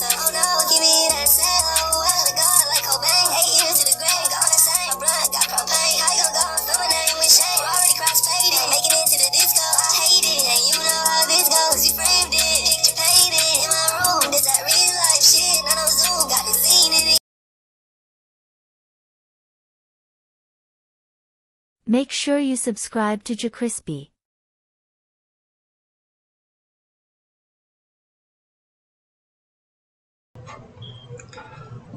myself. Oh no, give me that sound. Oh, I gotta go like Cobain. 8 years to the grave, gone insane. My blood got propane. How you gon' go and throw my name with shame? Already cross-faded, making it to the disco. I hate it, and you know how this goes. You framed it, picture painted in my room. This that real life shit, none on Zoom. Got the scene in it. Make sure you subscribe to JerCrispy.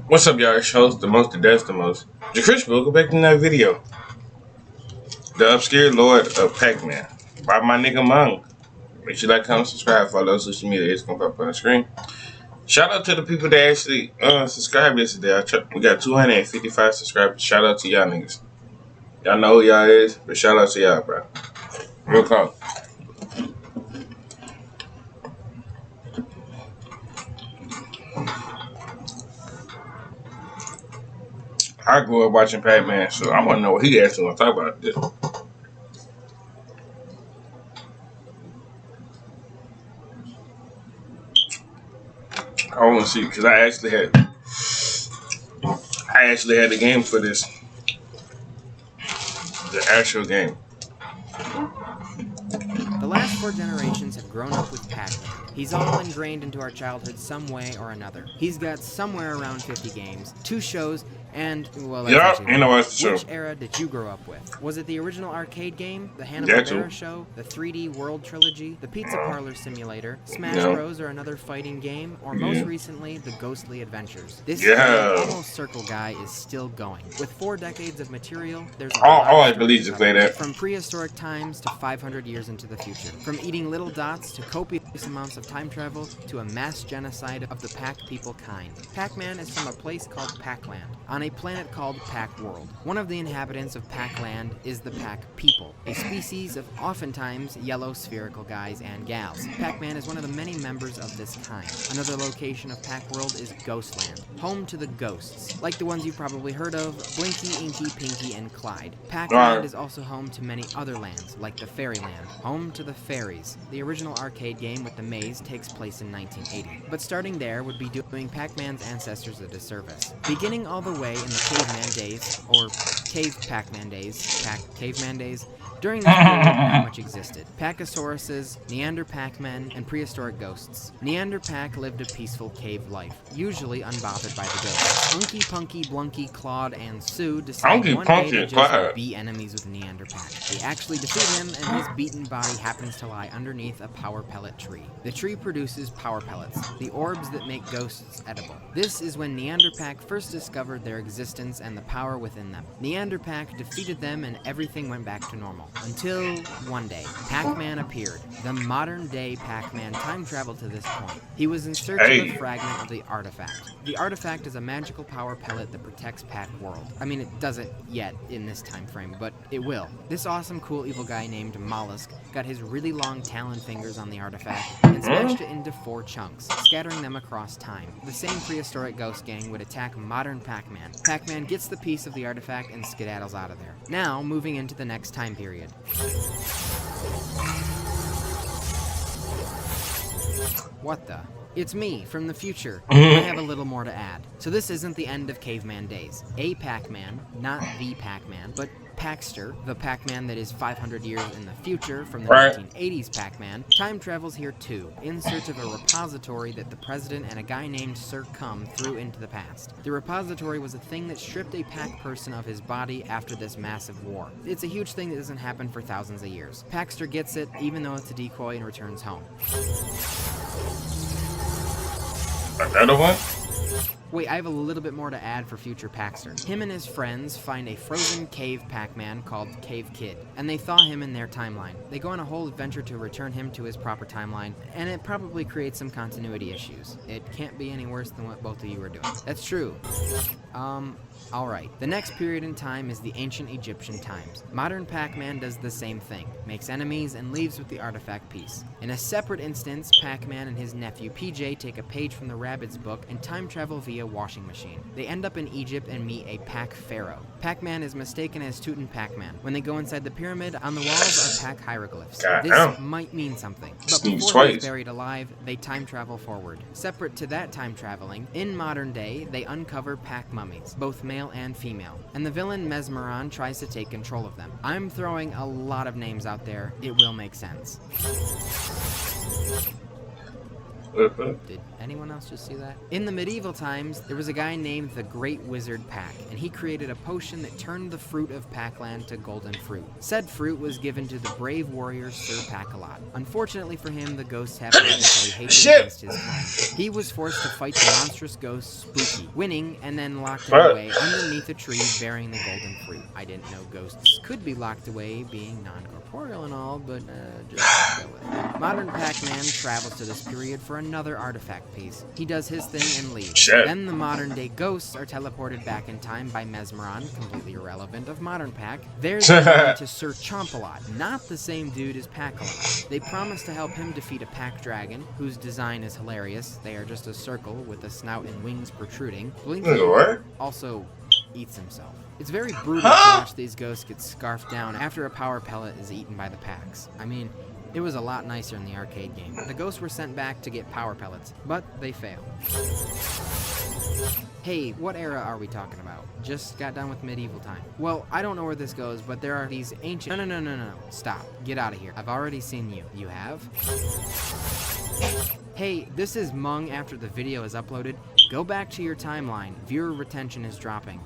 What's up, y'all? It's your host, the most, the best, the most. JerCrispy, welcome back to another video. The Obscure Lord of Pac-Man by my nigga Mung. Make sure you like, comment, subscribe, follow social media. It's gonna pop up on the screen. Shout out to the people that actually subscribed yesterday. We got 255 subscribers. Shout out to y'all niggas. Y'all know who y'all is, but shout out to y'all, bro. Real talk. I grew up watching Pac-Man, so I want to know what he actually want to talk about this. I want to see because I actually had the game for this, the actual game. The last 4 generations have grown up with Pac-Man. He's all ingrained into our childhood some way or another. He's got somewhere around 50 games, 2 shows, and, well, that's Which era did you grow up with? Was it the original arcade game, the Hanna-Barbera show, the 3D World Trilogy, the Pizza Parlor Simulator, Smash Bros. Or another fighting game, or most recently, the Ghostly Adventures? This almost circle guy is still going. With 4 decades of material, there's a lot all I believe to play that. From prehistoric times to 500 years into the future. From eating little dots to copious amounts of time travel to a mass genocide of the Pac people kind. Pac-Man is from a place called Pac-Land, on a planet called Pac-World. One of the inhabitants of Pac-Land is the Pac people, a species of oftentimes yellow spherical guys and gals. Pac-Man is one of the many members of this kind. Another location of Pac-World is Ghostland, home to the ghosts, like the ones you've probably heard of, Blinky, Inky, Pinky, and Clyde. Pac-Land is also home to many other lands, like the Fairyland, home to the fairies. The original arcade game with the maze takes place in 1980, but starting there would be doing Pac-Man's ancestors a disservice. Beginning all the way in the Caveman days, or Cave Pac-Man days, Caveman days, during this period, not much existed. Pacosauruses, Neander Pac-Men, and prehistoric ghosts. Neander Pac lived a peaceful cave life, usually unbothered by the ghosts. Unky, Punky, Blunky, Claude, and Sue decide one day to just be enemies with Neander Pac. They actually defeat him, and his beaten body happens to lie underneath a power pellet tree. The tree produces power pellets, the orbs that make ghosts edible. This is when Neander Pac first discovered their existence and the power within them. Neander Pac defeated them and everything went back to normal. Until one day, Pac-Man appeared. The modern-day Pac-Man time-traveled to this point. He was in search of a fragment of the artifact. The artifact is a magical power pellet that protects Pac-World. I mean, it doesn't yet in this time frame, but it will. This awesome, cool, evil guy named Mollusk got his really long talon fingers on the artifact and smashed it into 4 chunks, scattering them across time. The same prehistoric ghost gang would attack modern Pac-Man. Pac-Man gets the piece of the artifact and skedaddles out of there. Now, moving into the next time period. What the? It's me, from the future. I have a little more to add. So this isn't the end of Caveman days. A Pac-Man, not the Pac-Man, but Paxter, the Pac-Man that is 500 years in the future from the 1980s Pac-Man, time travels here too, in search of a repository that the president and a guy named Sir Cum threw into the past. The repository was a thing that stripped a Pac person of his body after this massive war. It's a huge thing that doesn't happen for thousands of years. Paxter gets it, even though it's a decoy, and returns home. Another one? Wait, I have a little bit more to add for future Paxter. Him and his friends find a frozen cave Pac-Man called Cave Kid, and they thaw him in their timeline. They go on a whole adventure to return him to his proper timeline, and it probably creates some continuity issues. It can't be any worse than what both of you are doing. That's true. Alright. The next period in time is the ancient Egyptian times. Modern Pac-Man does the same thing, makes enemies, and leaves with the artifact piece. In a separate instance, Pac-Man and his nephew PJ take a page from the Rabbids book and time travel via via washing machine. They end up in Egypt and meet a Pac pharaoh. Pac-Man is mistaken as Teuton Pac-Man. When they go inside the pyramid, on the walls are Pac hieroglyphs. This might mean something. But before he's buried alive, they time travel forward. Separate to that time traveling, in modern day, they uncover Pac mummies, both male and female. And the villain Mesmeron tries to take control of them. I'm throwing a lot of names out there. It will make sense. Did anyone else just see that? In the medieval times, there was a guy named the Great Wizard Pac, and he created a potion that turned the fruit of Pac-Land to golden fruit. Said fruit was given to the brave warrior Sir Pac-a-Lot. Unfortunately for him, the ghosts have hereditary hatred against his kind. He was forced to fight the monstrous ghost Spooky, winning and then locked him away underneath a tree bearing the golden fruit. I didn't know ghosts could be locked away, being non-corporeal and all, but just go with it. Modern Pac-Man travels to this period for another artifact piece. He does his thing and leaves. Then the modern-day ghosts are teleported back in time by Mesmeron, completely irrelevant of modern Pac. They're to Sir Chomp-a-Lot, not the same dude as Pac-a-Lot. They promise to help him defeat a Pac dragon, whose design is hilarious. They are just a circle with a snout and wings protruding. Blinky also eats himself. It's very brutal to watch these ghosts get scarfed down after a power pellet is eaten by the Pacs. I mean, it was a lot nicer in the arcade game. The ghosts were sent back to get power pellets, but they fail. Hey, what era are we talking about? Just got done with medieval time. Well, I don't know where this goes, but there are these ancient... No. Stop. Get out of here. I've already seen you. You have? Hey, this is Mung after the video is uploaded. Go back to your timeline. Viewer retention is dropping.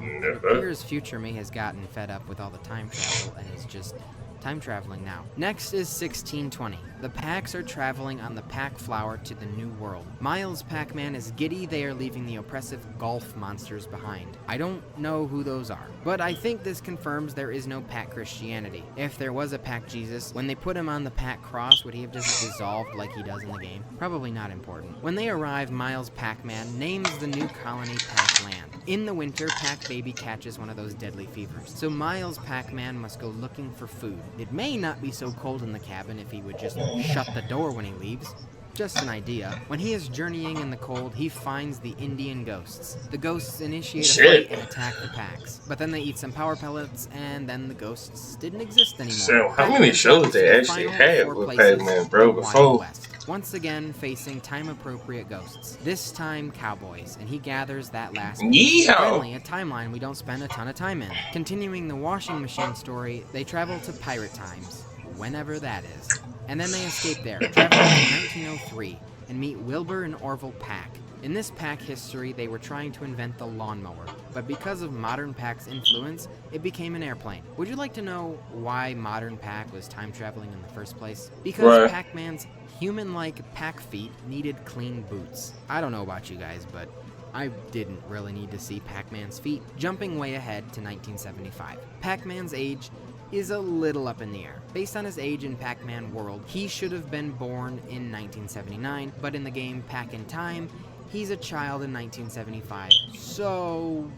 It appears future me has gotten fed up with all the time travel and is just time traveling now. Next is 1620. The Pacs are traveling on the Pac Flower to the New World. Miles Pac-Man is giddy they are leaving the oppressive golf monsters behind. I don't know who those are, but I think this confirms there is no Pac Christianity. If there was a Pac Jesus, when they put him on the Pac cross, would he have just dissolved like he does in the game? Probably not important. When they arrive, Miles Pac-Man names the new colony Pac-Land. In the winter, Pac-Baby catches one of those deadly fevers, so Miles Pac-Man must go looking for food. It may not be so cold in the cabin if he would just shut the door when he leaves. Just an idea. When he is journeying in the cold, he finds the Indian ghosts. The ghosts initiate a fight and attack the Pacs, but then they eat some power pellets, and then the ghosts didn't exist anymore. So, how many shows they actually had with Pac-Man, bro, before? Once again, facing time-appropriate ghosts. This time, cowboys, and he gathers that last finally, a timeline we don't spend a ton of time in. Continuing the washing machine story, they travel to pirate times, whenever that is. And then they escape there, traveling to 1903, and meet Wilbur and Orville Pac. In this Pac history, they were trying to invent the lawnmower, but because of modern Pac's influence, it became an airplane. Would you like to know why modern Pac was time traveling in the first place? Because Pac-Man's human-like Pac feet needed clean boots. I don't know about you guys, but I didn't really need to see Pac-Man's feet. Jumping way ahead to 1975. Pac-Man's age is a little up in the air. Based on his age in Pac-Man World, he should have been born in 1979, but in the game Pac in Time, he's a child in 1975. So...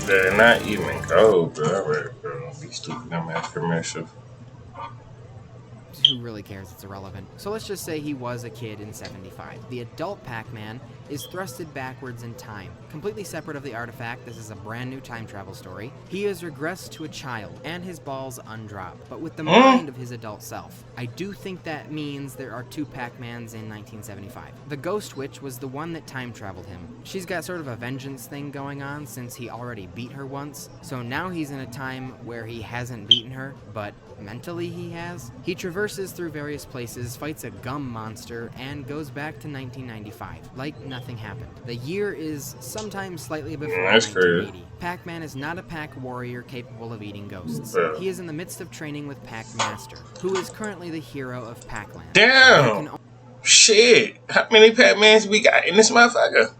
They're not even cold, bro. Alright, bro. These stupid dumbass commercials. Who really cares? It's irrelevant. So let's just say he was a kid in 75. The adult Pac-Man is thrusted backwards in time. Completely separate of the artifact, this is a brand new time travel story. He is regressed to a child, and his balls undrop, but with the mind of his adult self. I do think that means there are two Pac-Mans in 1975. The Ghost Witch was the one that time traveled him. She's got sort of a vengeance thing going on since he already beat her once, so now he's in a time where he hasn't beaten her, but mentally he has. He traverses through various places, fights a gum monster, and goes back to 1995, like nothing happened. The year is sometime slightly before 1980. Pac-Man is not a Pac warrior capable of eating ghosts. He is in the midst of training with Pac Master, who is currently the hero of Pac-Land. Damn! Shit! How many Pac-Mans we got in this motherfucker?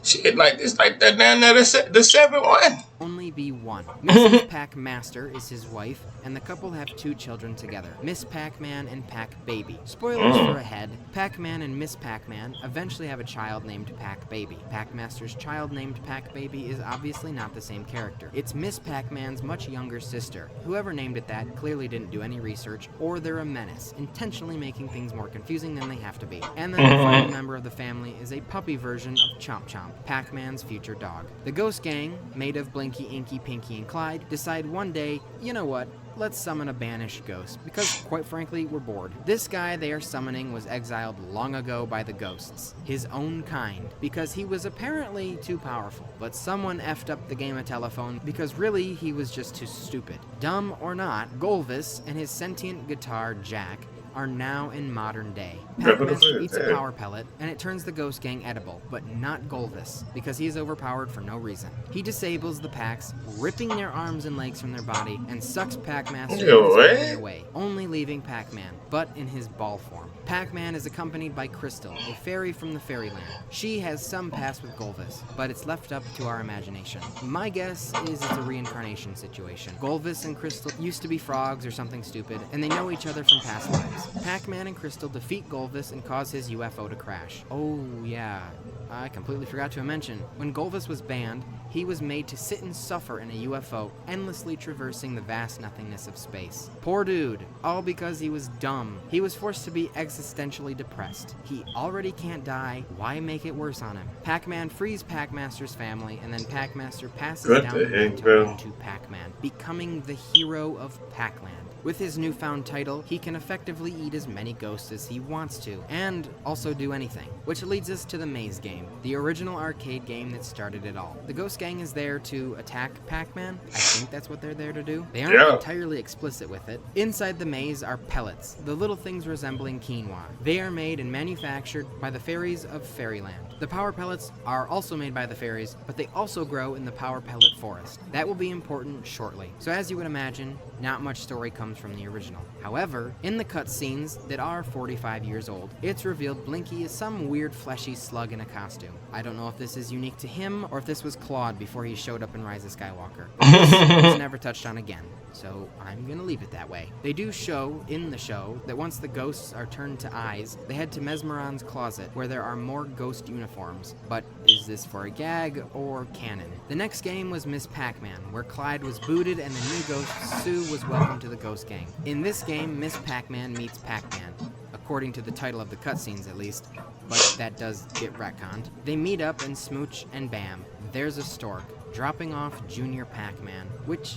Shit, like this, like that down there, the 7th one. Only only be one. Mrs. Pac-Master is his wife, and the couple have 2 children together, Miss Pac-Man and Pac-Baby. Spoilers for ahead, Pac-Man and Miss Pac-Man eventually have a child named Pac-Baby. Pac-Master's child named Pac-Baby is obviously not the same character. It's Miss Pac-Man's much younger sister. Whoever named it that clearly didn't do any research, or they're a menace, intentionally making things more confusing than they have to be. And then the final member of the family is a puppy version of Chomp Chomp, Pac-Man's future dog. The Ghost Gang, made of Blinky, Inky, Pinky, and Clyde, decide one day, you know what, let's summon a banished ghost, because, quite frankly, we're bored. This guy they are summoning was exiled long ago by the ghosts, his own kind, because he was apparently too powerful. But someone effed up the game of telephone, because really, he was just too stupid. Dumb or not, Golvis and his sentient guitar, Jack, are now in modern day. Pac-Master eats a power pellet, and it turns the Ghost Gang edible, but not Golvis, because he is overpowered for no reason. He disables the Pacs, ripping their arms and legs from their body, and sucks Pac-Master away, only leaving Pac-Man, but in his ball form. Pac-Man is accompanied by Crystal, a fairy from the fairyland. She has some past with Golvis, but it's left up to our imagination. My guess is it's a reincarnation situation. Golvis and Crystal used to be frogs or something stupid, and they know each other from past lives. Pac-Man and Crystal defeat Golvis and cause his UFO to crash. Oh yeah, I completely forgot to mention, when Golvis was banned, he was made to sit and suffer in a UFO, endlessly traversing the vast nothingness of space. Poor dude, all because he was dumb. He was forced to be existentially depressed. He already can't die, why make it worse on him? Pac-Man frees Pac-Master's family, and then Pac-Master passes down the mantle to Pac-Man, becoming the hero of Pac-Land. With his newfound title, he can effectively eat as many ghosts as he wants to, and also do anything. Which leads us to the Maze game, the original arcade game that started it all. The Ghost Gang is there to attack Pac-Man. I think that's what they're there to do. They aren't entirely explicit with it. Inside the maze are pellets, the little things resembling quinoa. They are made and manufactured by the fairies of Fairyland. The power pellets are also made by the fairies, but they also grow in the power pellet forest. That will be important shortly. So as you would imagine, not much story comes from the original. However, in the cutscenes that are 45 years old, it's revealed Blinky is some weird fleshy slug in a costume. I don't know if this is unique to him or if this was Claude before he showed up in Rise of Skywalker. This was never touched on again, so I'm gonna leave it that way. They do show in the show that once the ghosts are turned to eyes, they head to Mesmeron's closet where there are more ghost uniforms. But is this for a gag or canon? The next game was Miss Pac-Man, where Clyde was booted and the new ghost Sue was welcomed to the Ghost Gang. In this game, Miss Pac-Man meets Pac-Man, according to the title of the cutscenes at least, but that does get retconned. They meet up and smooch, and bam, there's a stork, dropping off Junior Pac-Man, which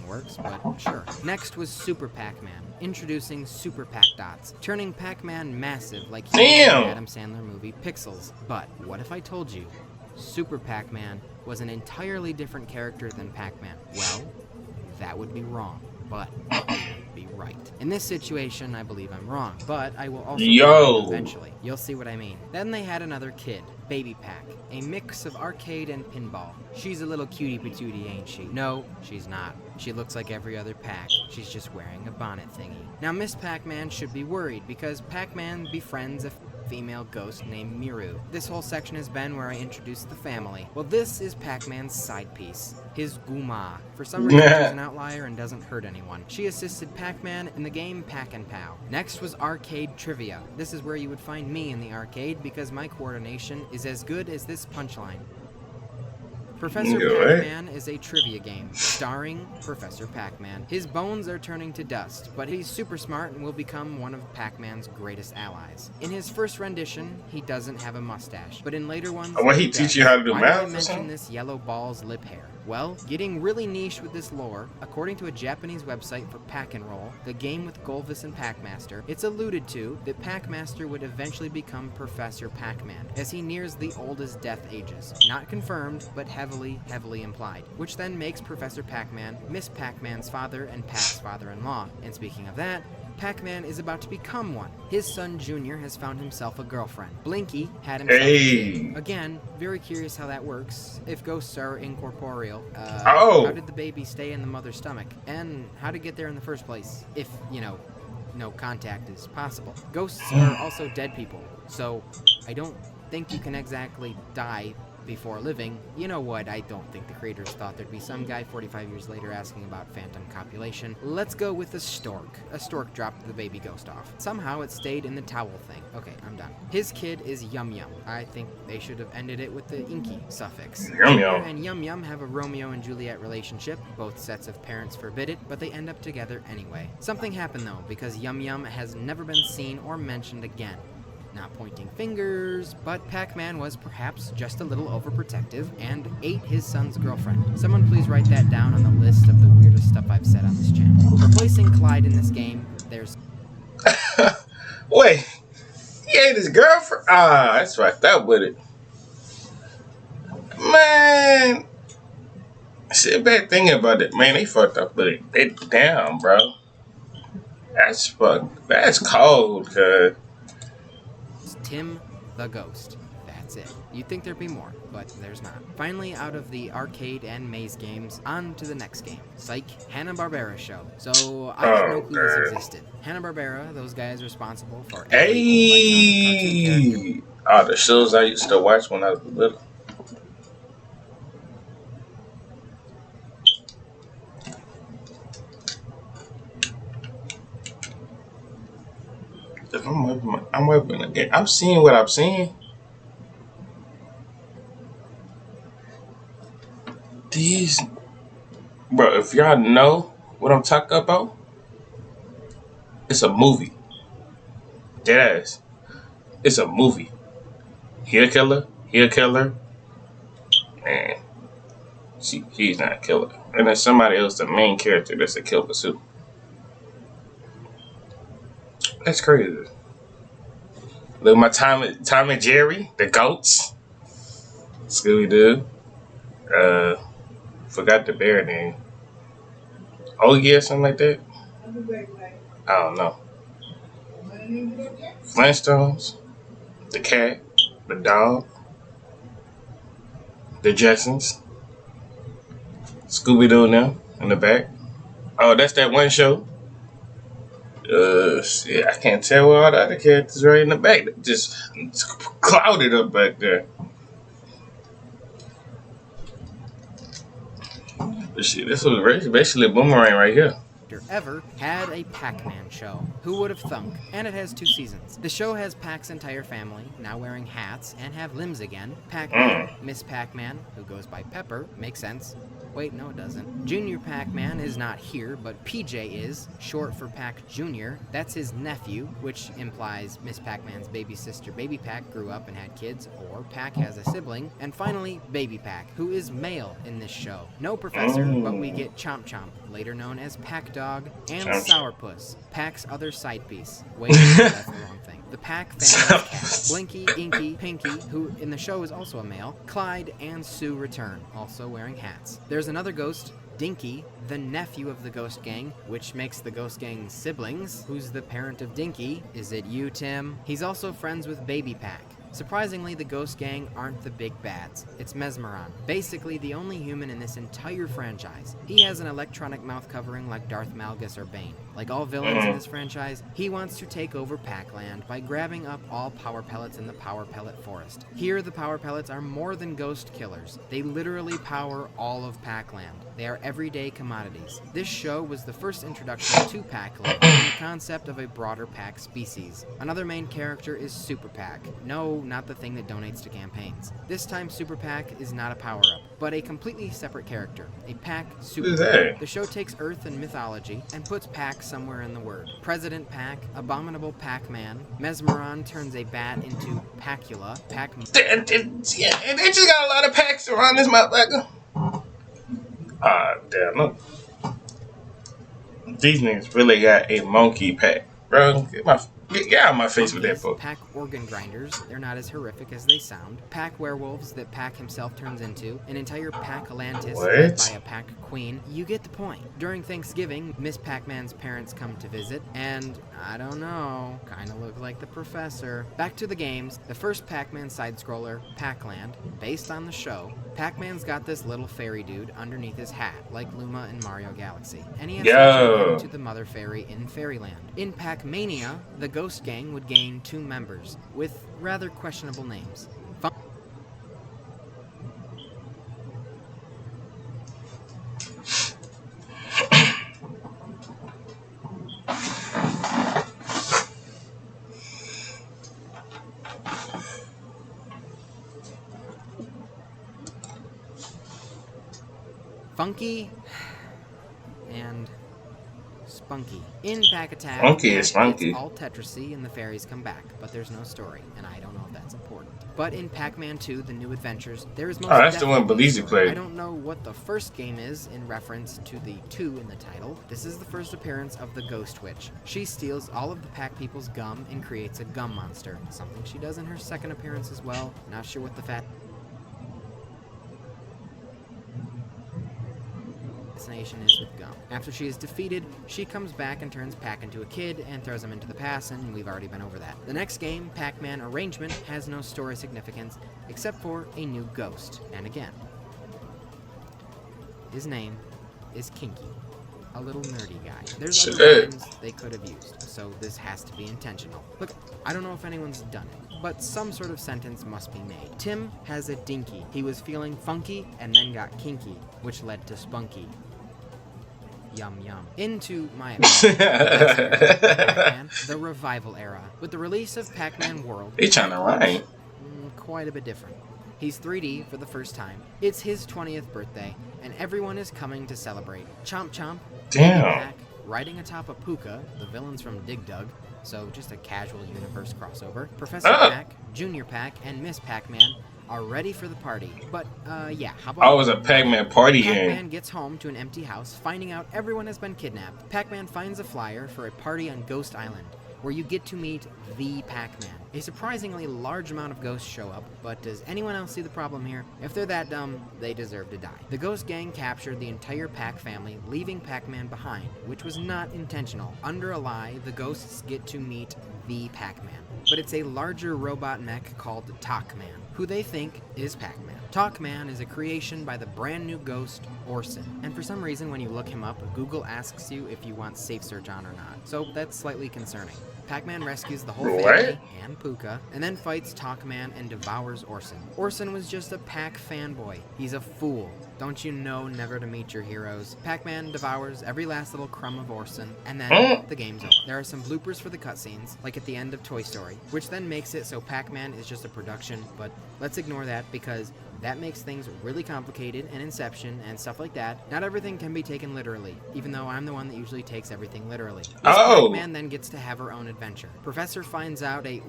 works, but sure. Next was Super Pac-Man, introducing Super Pac-Dots, turning Pac-Man massive like he was in the Adam Sandler movie Pixels. But what if I told you Super Pac-Man was an entirely different character than Pac-Man? Well, that would be wrong, but be right. In this situation, I believe I'm wrong, but I will also be right eventually. You'll see what I mean. Then they had another kid, Baby Pac, a mix of arcade and pinball. She's a little cutie patootie, ain't she? No, she's not. She looks like every other Pac. She's just wearing a bonnet thingy. Now, Miss Pac-Man should be worried because Pac-Man befriends a female ghost named Miru. This whole section has been where I introduced the family. Well, this is Pac-Man's side piece, his Guma. For some reason, she's an outlier and doesn't hurt anyone. She assisted Pac-Man in the game Pac and Pow. Next was Arcade Trivia. This is where you would find me in the arcade because my coordination is as good as this punchline. Professor Pac-Man is a trivia game, starring Professor Pac-Man. His bones are turning to dust, but he's super smart and will become one of Pac-Man's greatest allies. In his first rendition, he doesn't have a mustache, but in later ones, he teach you how to do math. Why did I mention this yellow ball's lip hair? Well, getting really niche with this lore, according to a Japanese website for Pac-and-Roll, the game with Golvis and Pac-Master, it's alluded to that Pac-Master would eventually become Professor Pac-Man, as he nears the oldest death ages. Not confirmed, but heavily implied, which then makes Professor Pac-Man Miss Pac-Man's father and Pac's father-in-law. And speaking of that, Pac-Man is about to become one. His son Junior has found himself a girlfriend. Blinky had himself a kid. Again, very curious how that works. If ghosts are incorporeal, how did the baby stay in the mother's stomach? And how to get there in the first place? If, no contact is possible. Ghosts are also dead people, so I don't think you can exactly die before living, you know what, I don't think the creators thought there'd be some guy 45 years later asking about phantom copulation. Let's go with a stork. A stork dropped the baby ghost off. Somehow it stayed in the towel thing. Okay, I'm done. His kid is Yum Yum. I think they should have ended it with the inky suffix. Yum Junior Yum. and Yum Yum have a Romeo and Juliet relationship. Both sets of parents forbid it, but they end up together anyway. Something happened though, because Yum Yum has never been seen or mentioned again. Not pointing fingers, but Pac-Man was perhaps just a little overprotective and ate his son's girlfriend. Someone please write that down on the list of the weirdest stuff I've said on this channel. Replacing Clyde in this game, there's... Wait, he ate his girlfriend? Ah, that's fucked up with it. Man, sit back thinking about it. Man, they fucked up with it. Damn, bro. That's fucked. That's cold, cuz. Tim the Ghost. That's it. You'd think there'd be more, but there's not. Finally, out of the arcade and maze games, on to the next game. Psych, Hanna-Barbera show. So, I had no clue this existed. Hanna-Barbera, those guys responsible for every iconic cartoon character. Oh, the shows I used to watch when I was little. If I'm wiping again. I'm seeing what I'm seeing. These, bro. If y'all know what I'm talking about, it's a movie. Deadass. It's a movie. He a killer. He a killer. Man, he's not a killer. And there's somebody else, the main character, that's a killer too. That's crazy. Look, my Tom and Jerry, the goats. Scooby-Doo. Forgot the bear name. Ogie or something like that. I don't know. Flintstones. The cat. The dog. The Jetsons. Scooby-Doo now in the back. Oh, that's that one show. Shit, I can't tell where all the other characters right in the back. Just clouded up back there. But shit, this was basically a boomerang right here. Ever had a Pac-Man show. Who would have thunk? And it has 2 seasons. The show has Pac's entire family, now wearing hats, and have limbs again. Pac-Man, Miss Pac-Man, who goes by Pepper, makes sense. Wait, no it doesn't. Junior Pac-Man is not here, but PJ is, short for Pac Jr. That's his nephew, which implies Miss Pac-Man's baby sister Baby Pac grew up and had kids, or Pac has a sibling. And finally, Baby Pac, who is male in this show. No professor, but we get Chomp Chomp, later known as Pac Dog, and Sourpuss, Pac's other side piece. Wait, that's the wrong thing. The Pac family of cats. Blinky, Inky, Pinky, who in the show is also a male. Clyde and Sue return, also wearing hats. There's another ghost, Dinky, the nephew of the Ghost Gang, which makes the Ghost Gang siblings. Who's the parent of Dinky? Is it you, Tim? He's also friends with Baby Pac. Surprisingly, the Ghost Gang aren't the big bads. It's Mesmeron, basically the only human in this entire franchise. He has an electronic mouth covering like Darth Malgus or Bane. Like all villains in this franchise, he wants to take over Pac-Land by grabbing up all power pellets in the Power Pellet Forest. Here, the power pellets are more than ghost killers. They literally power all of Pac-Land. They are everyday commodities. This show was the first introduction to Pac-Land and the concept of a broader Pac species. Another main character is Super Pac. No, not the thing that donates to campaigns. This time, Super Pac is not a power-up, but a completely separate character. A Pac Super Pac. The show takes Earth and mythology and puts Pac somewhere in the word. President Pac, Abominable Pac-Man, Mesmeron turns a bat into Pacula, Yeah, they just got a lot of packs around this motherfucker. Ah, damn, look. These niggas really got a monkey pack. Bro, get out of my face with that book. Pac organ grinders, they're not as horrific as they sound. Pac werewolves that Pac himself turns into. An entire Pac-Atlantis led by a Pac queen. You get the point. During Thanksgiving, Miss Pac-Man's parents come to visit, and I don't know, kinda look like the professor. Back to the games, the first Pac-Man side-scroller, Pac-Land, based on the show. Pac-Man's got this little fairy dude underneath his hat, like Luma in Mario Galaxy, and he has to turn to the Mother Fairy in Fairyland. In Pac-Mania, the Ghost Gang would gain 2 members, with rather questionable names. Funky and Spunky. In Pack Attack, Funky Pack is funky. gets all Tetrisy and the fairies come back, but there's no story, and I don't know if that's important. But in Pac-Man 2, The New Adventures, there is most that's the one definitely a Belize story. played. I don't know what the first game is in reference to the 2 in the title. This is the first appearance of the Ghost Witch. She steals all of the Pac people's gum and creates a gum monster, something she does in her second appearance as well. Not sure what the fascination is with gum. After she is defeated, she comes back and turns Pac into a kid and throws him into the past, and we've already been over that. The next game, Pac-Man Arrangement, has no story significance except for a new ghost. And again, his name is Kinky, a little nerdy guy. There's other rhymes they could have used, so this has to be intentional. Look, I don't know if anyone's done it, but some sort of sentence must be made. Tim has a dinky. He was feeling funky and then got kinky, which led to spunky. Yum yum. Into my opinion, Pac-Man, the revival era. With the release of Pac-Man World, They trying to rhyme. Quite a bit different. He's 3D for the first time. It's his 20th birthday, and everyone is coming to celebrate. Chomp Chomp, Damn. Pac, riding atop a puka, the villains from Dig Dug, so just a casual universe crossover. Professor Pac, Junior Pac, and Miss Pac-Man are ready for the party. But, yeah, how about... Oh, it was a Pac-Man party game. Pac-Man gets home to an empty house, finding out everyone has been kidnapped. Pac-Man finds a flyer for a party on Ghost Island, where you get to meet the Pac-Man. A surprisingly large amount of ghosts show up, but does anyone else see the problem here? If they're that dumb, they deserve to die. The Ghost Gang captured the entire Pac family, leaving Pac-Man behind, which was not intentional. Under a lie, the ghosts get to meet the Pac-Man, but it's a larger robot mech called Pac-Man, who they think is Pac-Man. Pac-Man is a creation by the brand new ghost, Orson, and for some reason when you look him up, Google asks you if you want safe search on or not, so that's slightly concerning. Pac-Man rescues the whole family and Puka, and then fights Pac-Man and devours Orson. Orson was just a Pac fanboy. He's a fool. Don't you know never to meet your heroes? Pac-Man devours every last little crumb of Orson, and then the game's over. There are some bloopers for the cutscenes, like at the end of Toy Story, which then makes it so Pac-Man is just a production, but let's ignore that because that makes things really complicated, and Inception and stuff like that. Not everything can be taken literally, even though I'm the one that usually takes everything literally. Pac-Man then gets to have her own adventure. Professor finds out a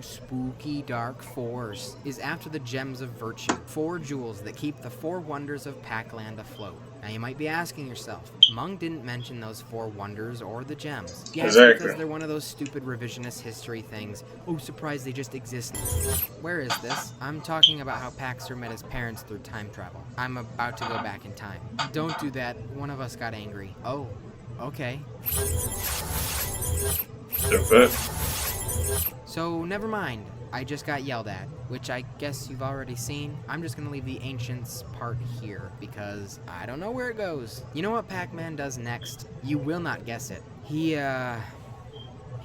spooky dark force is after the gems of virtue, 4 jewels that keep the 4 wonders of Pac-Land afloat. Now you might be asking yourself, Mung didn't mention those 4 wonders or the gems. Yes, because they're one of those stupid revisionist history things. Oh, surprise, they just exist. Where is this? I'm talking about how Paxter met his parents through time travel. I'm about to go back in time. Don't do that. One of us got angry. Oh, okay. So, never mind. I just got yelled at, which I guess you've already seen. I'm just gonna leave the ancients part here, because I don't know where it goes. You know what Pac-Man does next? You will not guess it. He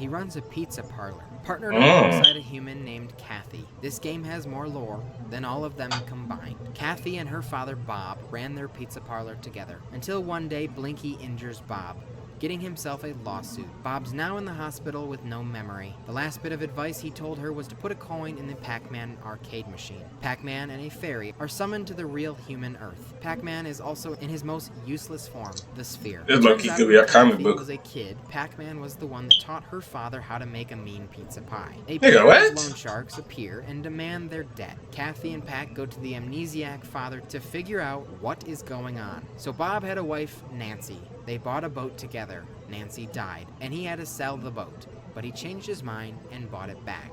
runs a pizza parlor, partnered alongside a human named Kathy. This game has more lore than all of them combined. Kathy and her father Bob ran their pizza parlor together, until one day Blinky injures Bob, getting himself a lawsuit. Bob's now in the hospital with no memory. The last bit of advice he told her was to put a coin in the Pac-Man arcade machine. Pac-Man and a fairy are summoned to the real human Earth. Pac-Man is also in his most useless form, the sphere. It's lucky could be a comic book. As a kid, Pac-Man was the one that taught her father how to make a mean pizza pie. A Nigga, pair what? of loan sharks appear and demand their debt. Kathy and Pac go to the amnesiac father to figure out what is going on. So Bob had a wife, Nancy. They bought a boat together. Nancy died, and he had to sell the boat, but he changed his mind and bought it back.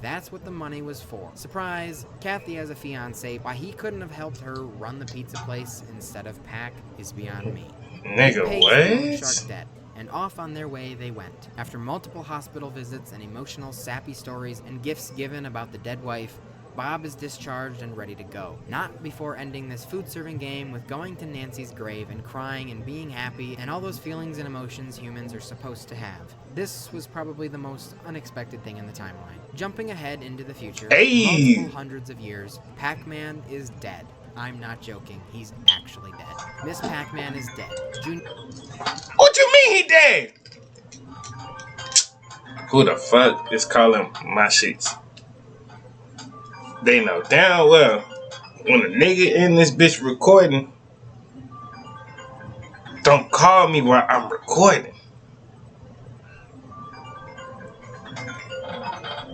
That's what the money was for. Surprise! Kathy has a fiancé. Why he couldn't have helped her run the pizza place instead of Pac is beyond me. Nigga, what? Shark debt, and off on their way they went. After multiple hospital visits and emotional, sappy stories and gifts given about the dead wife, Bob is discharged and ready to go. Not before ending this food-serving game with going to Nancy's grave and crying and being happy and all those feelings and emotions humans are supposed to have. This was probably the most unexpected thing in the timeline. Jumping ahead into the future, multiple hundreds of years, Pac-Man is dead. I'm not joking, he's actually dead. Miss Pac-Man is dead. What you mean he dead? Who the fuck is calling my sheets? They know damn well when a nigga in this bitch recording, Don't call me while I'm recording.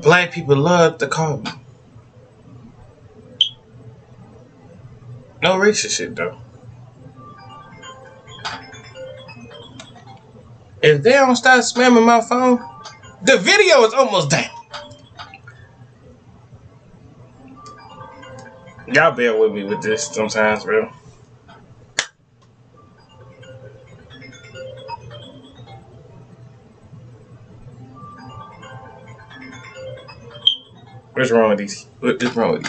Black people love to call me. No racist shit though. If they don't stop spamming my phone, the video is almost done. Y'all bear with me with this sometimes, bro. What's wrong with these people?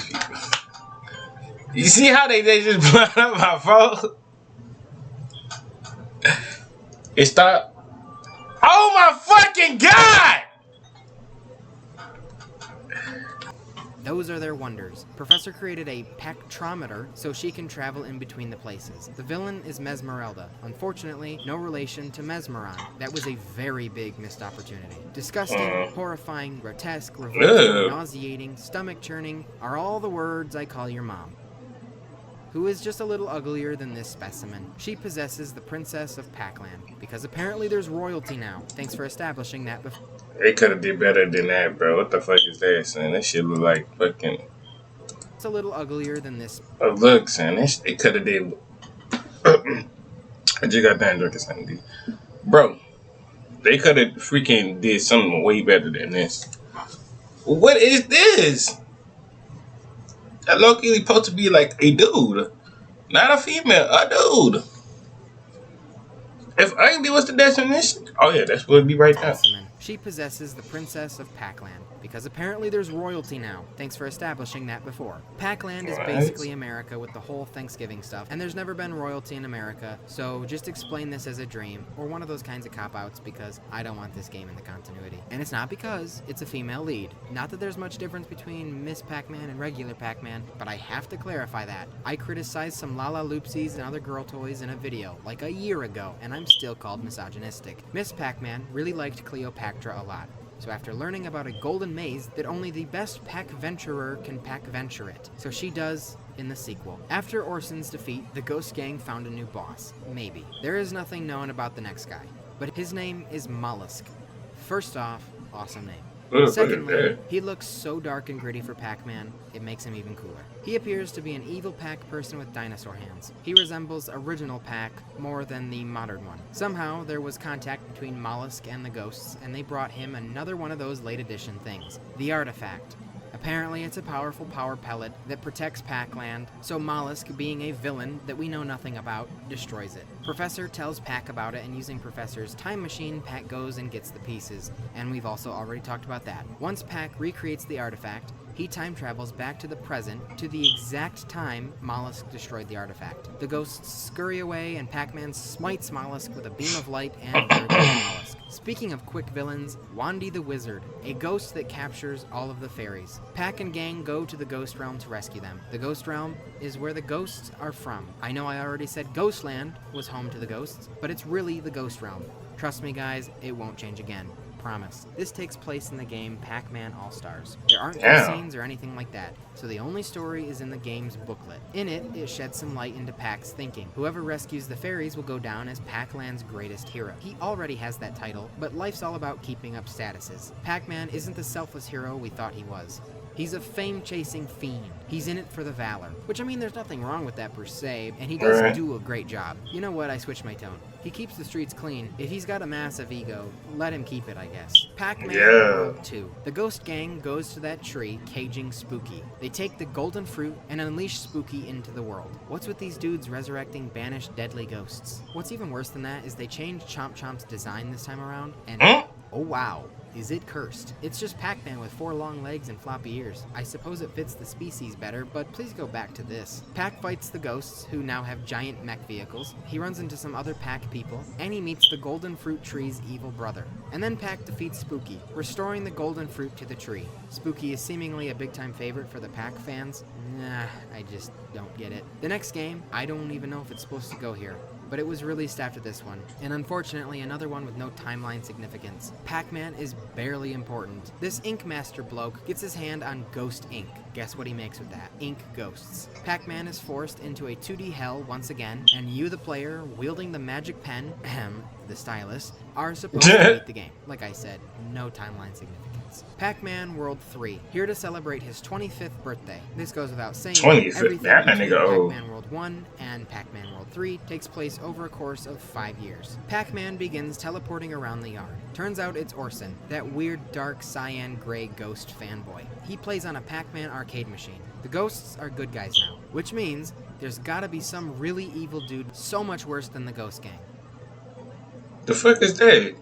You see how they just blown up my phone? It stopped. Oh my fucking god! Those are their wonders. Professor created a pactrometer so she can travel in between the places. The villain is Mesmerelda. Unfortunately, no relation to Mesmeron. That was a very big missed opportunity. Disgusting, horrifying, grotesque, revolting, nauseating, stomach-churning are all the words I call your mom, who is just a little uglier than this specimen. She possesses the Princess of Pac-Land, because apparently there's royalty now. Thanks for establishing that before. They could have did better than that, bro. What the fuck is that, son? That shit look like fucking... It's a little uglier than this. Oh, look, son. They could have did... I just got done drinking something, dude. Bro, they could have freaking did something way better than this. What is this? That low-key supposed to be like a dude. Not a female, a dude. If ugly was the definition, oh yeah, that's what it'd be right there. She possesses the Princess of Pac-Land, because apparently there's royalty now. Thanks for establishing that before. Pac-Land is basically America with the whole Thanksgiving stuff, and there's never been royalty in America, so just explain this as a dream, or one of those kinds of cop-outs, because I don't want this game in the continuity. And it's not because it's a female lead. Not that there's much difference between Miss Pac-Man and regular Pac-Man, but I have to clarify that. I criticized some Lala Loopsies and other girl toys in a video, like a year ago, and I'm still called misogynistic. Miss Pac-Man really liked Cleopatra a lot. So after learning about a golden maze that only the best pack-venturer can pack-venture it, so she does in the sequel. After Orson's defeat, the Ghost Gang found a new boss. Maybe. There is nothing known about the next guy, but his name is Mollusk. First off, awesome name. Secondly, he looks so dark and gritty for Pac-Man, it makes him even cooler. He appears to be an evil Pac person with dinosaur hands. He resembles original Pac more than the modern one. Somehow, there was contact between Mollusk and the ghosts, and they brought him another one of those late edition things, the Artifact. Apparently, it's a powerful power pellet that protects Pac-Land, so Mollusk, being a villain that we know nothing about, destroys it. Professor tells Pac about it, and using Professor's time machine, Pac goes and gets the pieces, and we've also already talked about that. Once Pac recreates the artifact, he time travels back to the present to the exact time Mollusk destroyed the artifact. The ghosts scurry away, and Pac-Man smites Mollusk with a beam of light and there goes Mollusk. Speaking of quick villains, Wandy the Wizard, a ghost that captures all of the fairies. Pac and gang go to the Ghost Realm to rescue them. The Ghost Realm is where the ghosts are from. I know I already said Ghostland was home to the ghosts, but it's really the Ghost Realm. Trust me guys, it won't change again. Promise. This takes place in the game Pac-Man All-Stars. There aren't cutscenes or anything like that, so the only story is in the game's booklet. In it, it sheds some light into Pac's thinking. Whoever rescues the fairies will go down as Pac-Land's greatest hero. He already has that title, but life's all about keeping up statuses. Pac-Man isn't the selfless hero we thought he was. He's a fame-chasing fiend. He's in it for the valor. Which, I mean, there's nothing wrong with that per se, and he does do a great job. You know what? I switched my tone. He keeps the streets clean. If he's got a massive ego, let him keep it, I guess. Pac-Man World 2. The Ghost Gang goes to that tree, caging Spooky. They take the golden fruit and unleash Spooky into the world. What's with these dudes resurrecting banished deadly ghosts? What's even worse than that is they changed Chomp Chomp's design this time around, and oh wow. Is it cursed? It's just Pac-Man with 4 long legs and floppy ears. I suppose it fits the species better, but please go back to this. Pac fights the ghosts, who now have giant mech vehicles. He runs into some other Pac people, and he meets the golden fruit tree's evil brother. And then Pac defeats Spooky, restoring the golden fruit to the tree. Spooky is seemingly a big-time favorite for the Pac fans. Nah, I just don't get it. The next game, I don't even know if it's supposed to go here, but it was released after this one, and unfortunately another one with no timeline significance. Pac-Man is barely important. This Ink Master bloke gets his hand on Ghost Ink. Guess what he makes with that? Ink ghosts. Pac-Man is forced into a 2D hell once again, and you, the player, wielding the magic pen, the stylus, are supposed to beat the game. Like I said, no timeline significance. Pac-Man World 3, here to celebrate his 25th birthday. This goes without saying, 25th? everything That between nigga old. Pac-Man World 1 and Pac-Man World 3 takes place over a course of 5 years. Pac-Man begins teleporting around the yard. Turns out it's Orson, that weird dark cyan gray ghost fanboy. He plays on a Pac-Man arcade machine. The ghosts are good guys now, which means there's gotta be some really evil dude so much worse than the Ghost Gang. The fuck is that?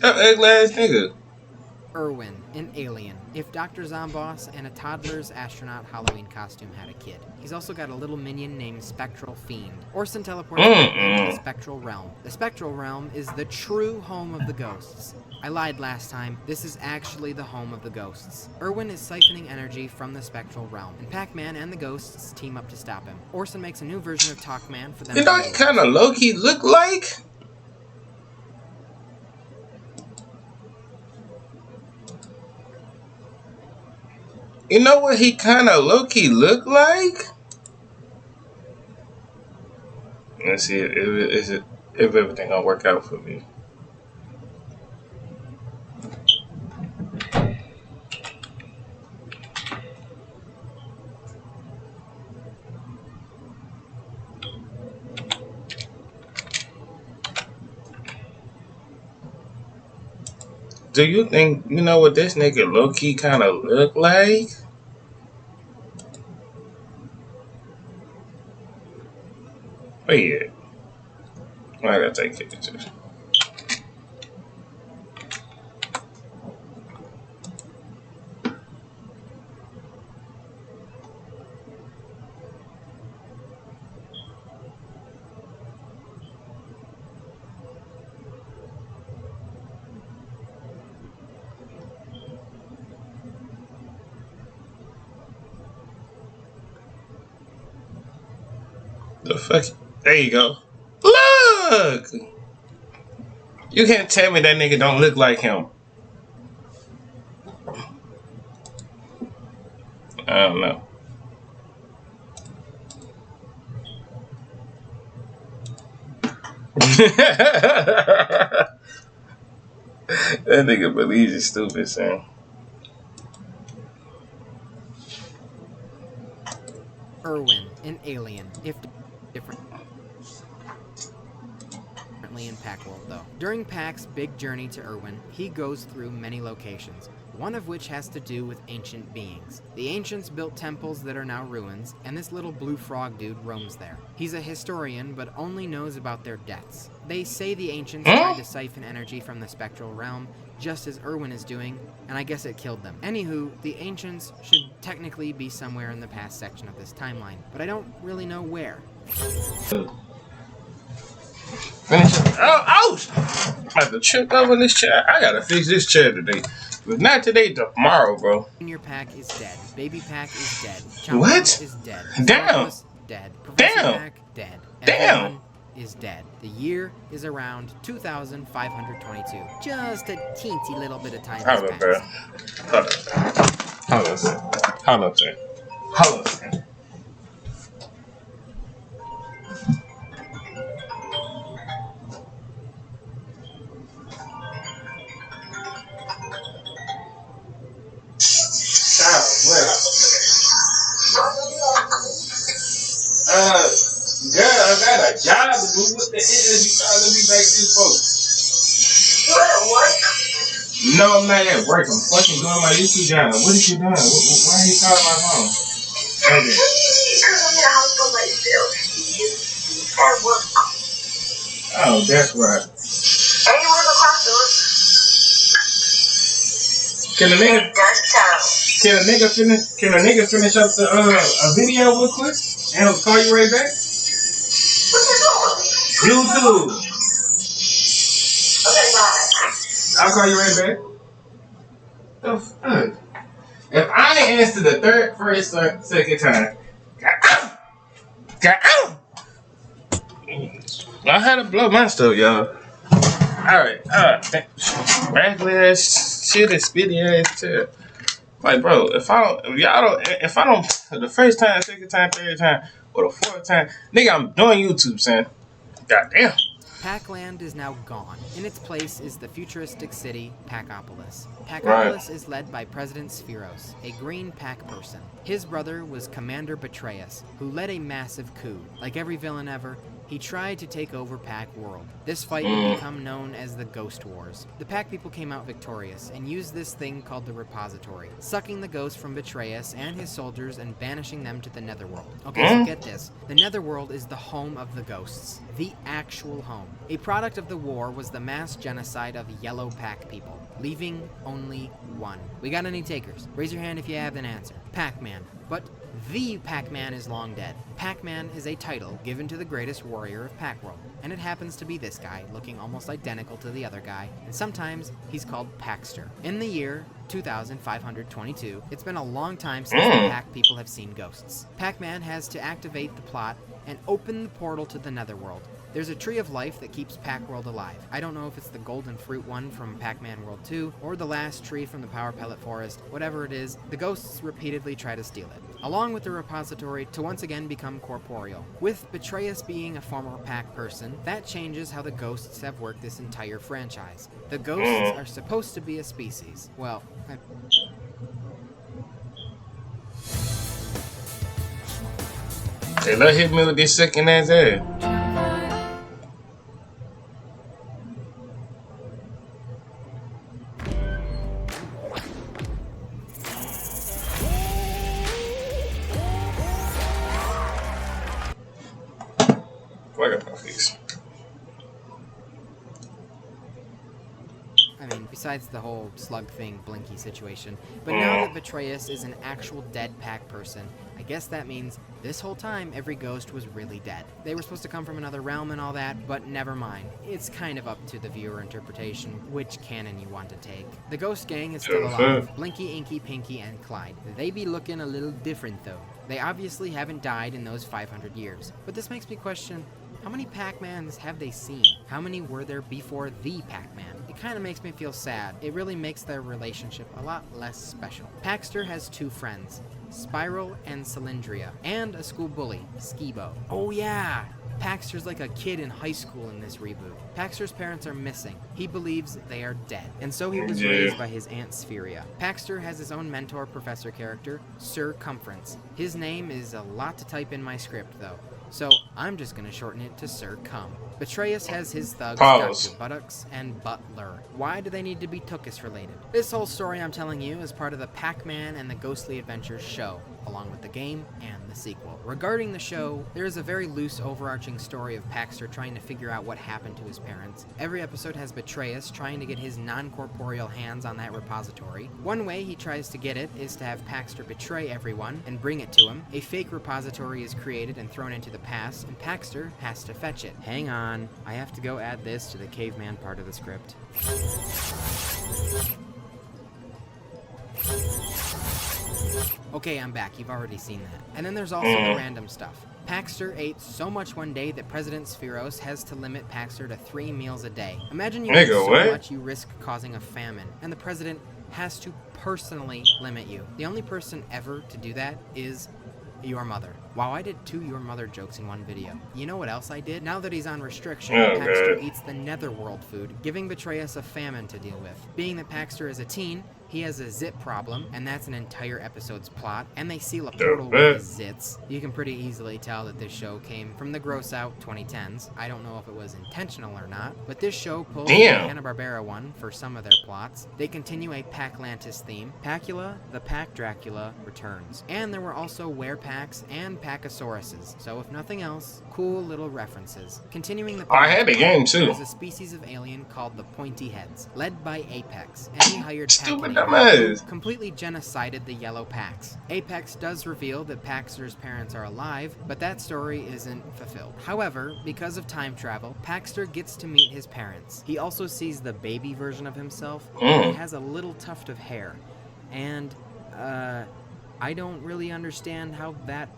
That ugly ass nigga. Irwin, an alien. If Dr. Zomboss and a toddler's astronaut Halloween costume had a kid. He's also got a little minion named Spectral Fiend. Orson teleports into the Spectral Realm. The Spectral Realm is the true home of the ghosts. I lied last time. This is actually the home of the ghosts. Irwin is siphoning energy from the Spectral Realm, and Pac-Man and the ghosts team up to stop him. Orson makes a new version of Talkman for them. You know, he kind of low-key look like. You know what he kind of low-key look like? Let's see if everything gonna work out for me. Do you think, you know what this nigga low-key kind of look like? Where you at? I gotta take pictures. The fuck? There you go. Look! You can't tell me that nigga don't look like him. I don't know. That nigga believes he's stupid, son. Irwin, an alien, if differently in Pac-World though. During Pac's big journey to Irwin, he goes through many locations, one of which has to do with ancient beings. The ancients built temples that are now ruins, and this little blue frog dude roams there. He's a historian, but only knows about their deaths. They say the ancients tried to siphon energy from the spectral realm, just as Irwin is doing, and I guess it killed them. Anywho, the ancients should technically be somewhere in the past section of this timeline, but I don't really know where. Finish it. Oh, I have to trip over this chair. I gotta fix this chair today. If not today, tomorrow, bro. Junior Pac is dead. Baby Pac is dead. What? Is dead. Damn. Is dead. Professor Damn. Pac, dead. Damn. Everyone is dead. The year is around 2,522. Just a teensy little bit of time has Hold up, bro. passed. Hold up, sir. Hold up, sir. Hold up, sir. Girl, I got a job to do. What the hell is you trying to be like this for? You at work? No, I'm not at work. I'm fucking doing my YouTube job. What is you doing? Why are you calling my phone? Right there. Because I'm in a house for myself. He's at work. Oh, that's right. And he work across the room. Can a nigga finish up the a video real quick? And I'll call you right back? What you doing? YouTube. Okay, bye. I'll call you right back. The fuck? If I ain't answer the first, second time, I had to blow my stuff, y'all. Alright. Raggedy ass shit and spitty ass too. Like, bro, if I don't, the first time, second time, third time, or the fourth time, nigga, I'm doing YouTube, son. Goddamn. Pac-Land is now gone. In its place is the futuristic city, Pacopolis. Right. Pacopolis is led by President Spheros, a green Pac person. His brother was Commander Betrayus, who led a massive coup. Like every villain ever, he tried to take over Pac World. This fight would become known as the Ghost Wars. The Pac people came out victorious and used this thing called the repository, sucking the ghosts from Betrayus and his soldiers and banishing them to the Netherworld. Okay, so get this. The Netherworld is the home of the ghosts. The actual home. A product of the war was the mass genocide of yellow Pac people, leaving only one. We got any takers? Raise your hand if you have an answer. Pac-Man. But the Pac-Man is long dead. Pac-Man is a title given to the greatest warrior of Pac-World, and it happens to be this guy, looking almost identical to the other guy, and sometimes he's called Paxter. In the year 2522, it's been a long time since the Pac people have seen ghosts. Pac-Man has to activate the plot and open the portal to the Netherworld. There's a tree of life that keeps Pac-World alive. I don't know if it's the golden fruit one from Pac-Man World 2, or the last tree from the Power Pellet Forest. Whatever it is, the ghosts repeatedly try to steal it, along with the repository to once again become corporeal. With Betrayus being a former Pac person, that changes how the ghosts have worked this entire franchise. The ghosts are supposed to be a species. Well, Hey, let hit me with this second ass ass. Fuck up my face. I mean, besides the whole slug thing, Blinky situation. But now that Betrayus is an actual dead Pac person, I guess that means this whole time every ghost was really dead. They were supposed to come from another realm and all that, but never mind. It's kind of up to the viewer interpretation which canon you want to take. The ghost gang is still alive. Blinky, Inky, Pinky, and Clyde. They be looking a little different though. They obviously haven't died in those 500 years. But this makes me question, how many Pac-Mans have they seen? How many were there before the Pac-Man? It kind of makes me feel sad. It really makes their relationship a lot less special. Paxter has two friends, Spiral and Cylindria, and a school bully, Skibo. Oh yeah! Paxter's like a kid in high school in this reboot. Paxter's parents are missing. He believes they are dead, and so he was raised by his aunt Spheria. Paxter has his own mentor professor character, Circumference. His name is a lot to type in my script though, so I'm just gonna shorten it to Sir Cum. Betrayus has his thugs, Dr. Buttocks and Butler. Why do they need to be Tookus related? This whole story I'm telling you is part of the Pac-Man and the Ghostly Adventures show, along with the game and the sequel. Regarding the show, there is a very loose overarching story of Paxter trying to figure out what happened to his parents. Every episode has Betrayus trying to get his non-corporeal hands on that repository. One way he tries to get it is to have Paxter betray everyone and bring it to him. A fake repository is created and thrown into the past, and Paxter has to fetch it. Hang on, I have to go add this to the caveman part of the script. Okay, I'm back. You've already seen that. And then there's also the random stuff. Paxter ate so much one day that President Spheros has to limit Paxter to 3 meals a day. Imagine you eat so much you risk causing a famine, and the president has to personally limit you. The only person ever to do that is your mother. Wow, I did 2 your mother jokes in one video. You know what else I did? Now that he's on restriction, Paxter eats the Netherworld food, giving Betrayus a famine to deal with. Being that Paxter is a teen, he has a zit problem, and that's an entire episode's plot, and they seal a portal with his zits. You can pretty easily tell that this show came from the gross-out 2010s. I don't know if it was intentional or not, but this show pulls the Hanna-Barbera one for some of their plots. They continue a Paclantis theme. Pacula, the Pac Dracula, returns. And there were also Were-Pacs and Pacosauruses, so if nothing else, cool little references. Continuing the I had a game too. There's a species of alien called the Pointy Heads, led by Apex, and he hired Pac completely genocided the yellow Pacs. Apex does reveal that Paxter's parents are alive, but that story isn't fulfilled. However, because of time travel, Paxter gets to meet his parents. He also sees the baby version of himself, and he has a little tuft of hair. And, I don't really understand how that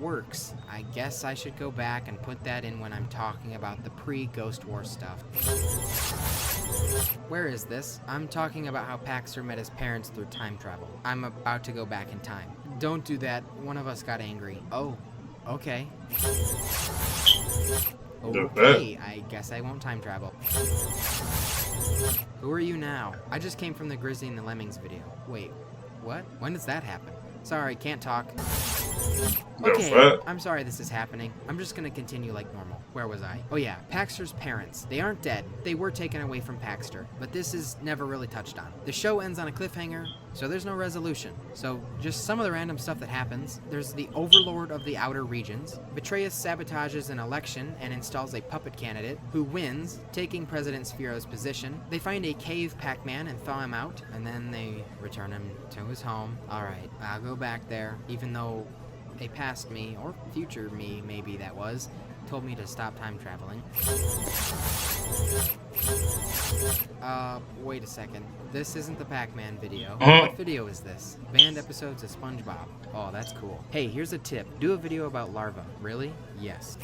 works. I guess I should go back and put that in when I'm talking about the pre-Ghost War stuff. Where is this? I'm talking about how Paxter met his parents through time travel. I'm about to go back in time. Don't do that. One of us got angry. Oh, okay. Okay, I guess I won't time travel. Who are you now? I just came from the Grizzly and the Lemmings video. Wait, what? When does that happen? Sorry, can't talk. Okay, I'm sorry this is happening. I'm just gonna continue like normal. Where was I? Oh yeah, Paxter's parents. They aren't dead. They were taken away from Paxter, but this is never really touched on. The show ends on a cliffhanger, so there's no resolution. So just some of the random stuff that happens. There's the Overlord of the Outer Regions. Betrayus sabotages an election and installs a puppet candidate who wins, taking President Sphero's position. They find a cave Pac-Man and thaw him out, and then they return him to his home. Alright, I'll go back there, even though a past me, or future me maybe that was, told me to stop time traveling. Wait a second. This isn't the Pac-Man video. What video is this? Banned episodes of SpongeBob. Oh, that's cool. Hey, here's a tip. Do a video about larvae. Really? Yes.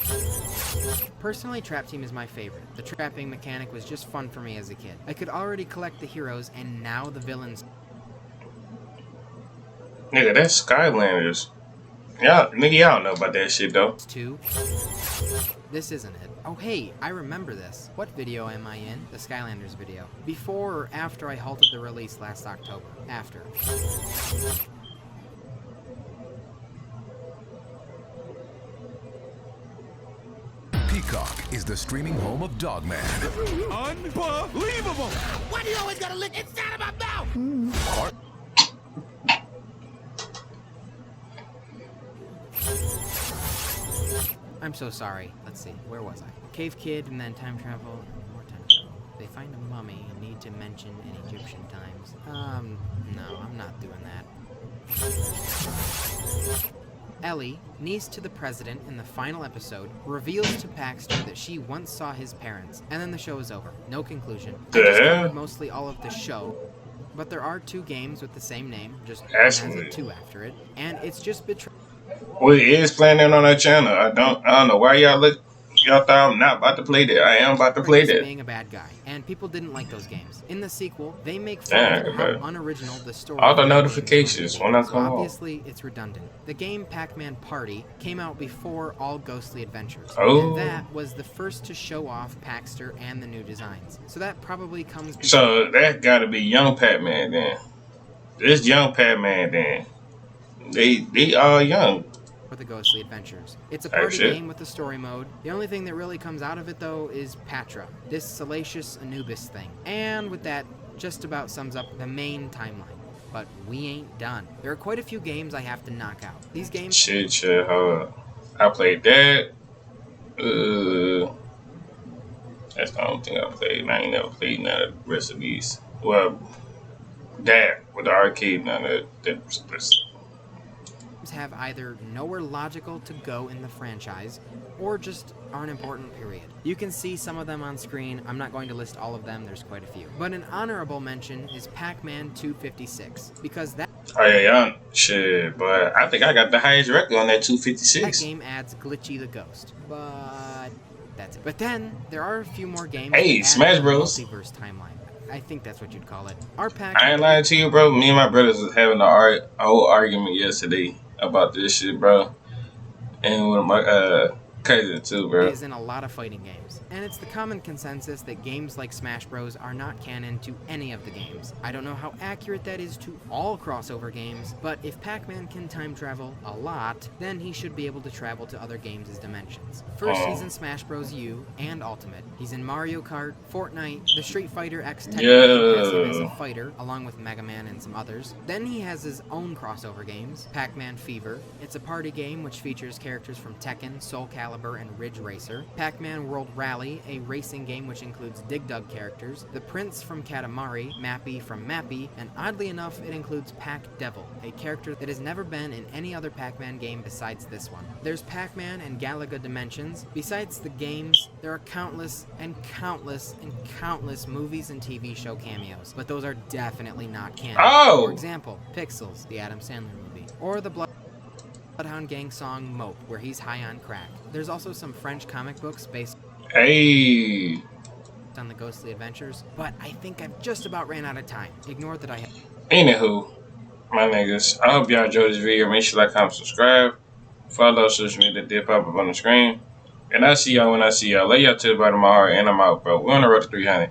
Personally, Trap Team is my favorite. The trapping mechanic was just fun for me as a kid. I could already collect the heroes, and now the villains. Nigga, that's Skylanders. Nigga, y'all don't know about that shit, though. Two. This isn't it. Oh, hey, I remember this. What video am I in? The Skylanders video. Before or after I halted the release last October? After. Peacock is the streaming home of Dogman. Unbelievable! Why do you always gotta look inside of my mouth? I'm so sorry. Let's see. Where was I? Cave Kid and then time travel and more time travel. They find a mummy and need to mention in Egyptian times. No, I'm not doing that. Ellie, niece to the president in the final episode, reveals to Paxter that she once saw his parents, and then the show is over. No conclusion. I just covered mostly all of the show, but there are 2 games with the same name, just one has a 2 after it, and it's just betrayal. Well, it is playing it on our channel. I don't know why y'all thought I'm not about to play that. I am about to play that. Being a bad guy, and people didn't like those games. In the sequel, they make fun of how unoriginal the story. All the notifications when I come obviously, it's redundant. The game Pac-Man Party came out before All Ghostly Adventures, and that was the first to show off Paxter and the new designs. So that probably comes. So that got to be young Pac-Man then. This young Pac-Man then. They all young. For the Ghostly Adventures. It's a party game with a story mode. The only thing that really comes out of it, though, is Patra, this salacious Anubis thing. And with that, just about sums up the main timeline. But we ain't done. There are quite a few games I have to knock out. These games... Shit, hold up. I played that. That's the only thing I played. I ain't never played none of the rest of these. Well, that, with the arcade, none of that. Have either nowhere logical to go in the franchise or just aren't important, period. You can see some of them on screen. I'm not going to list all of them, there's quite a few. But an honorable mention is Pac-Man 256, because that... Oh yeah, shit, but I think I got the highest record on that 256. That game adds Glitchy the Ghost, but that's it. But then, there are a few more games... Hey, Smash Bros. Multiverse timeline. I think that's what you'd call it. I ain't lying to you, bro. Me and my brothers was having a whole argument yesterday about this shit, bro. And with my cousin too, bro. Is in a lot of fighting games, and it's the common consensus that games like Smash Bros are not canon to any of the games. I don't know how accurate that is to all crossover games, but if Pac-Man can time travel a lot, then he should be able to travel to other games' dimensions. First, he's in Smash Bros. U and Ultimate. He's in Mario Kart, Fortnite, the Street Fighter X technically has him as a fighter, along with Mega Man and some others. Then he has his own crossover games, Pac-Man Fever. It's a party game which features characters from Tekken, Soul Calibur, and Ridge Racer. Pac-Man World Rally, a racing game which includes Dig Dug characters, the Prince from Katamari, Mappy from Mappy, and oddly enough, it includes Pac-Devil, a character that has never been in any other Pac-Man game besides this one. There's Pac-Man and Galaga Dimensions. Besides the games, there are countless and countless and countless movies and TV show cameos, but those are definitely not canon. Oh! For example, Pixels, the Adam Sandler movie, or the Bloodhound Gang song Mope, where he's high on crack. There's also some French comic books based... Hey! on the ghostly adventures, but I think I've just about ran out of time. Ignore that I have. Anywho, my niggas, I hope y'all enjoyed this video. Make sure you like, comment, subscribe. Follow social media that did pop up on the screen. And I'll see y'all when I see y'all. Lay y'all to the bottom of my heart, and I'm out, bro. We're on the road to 300.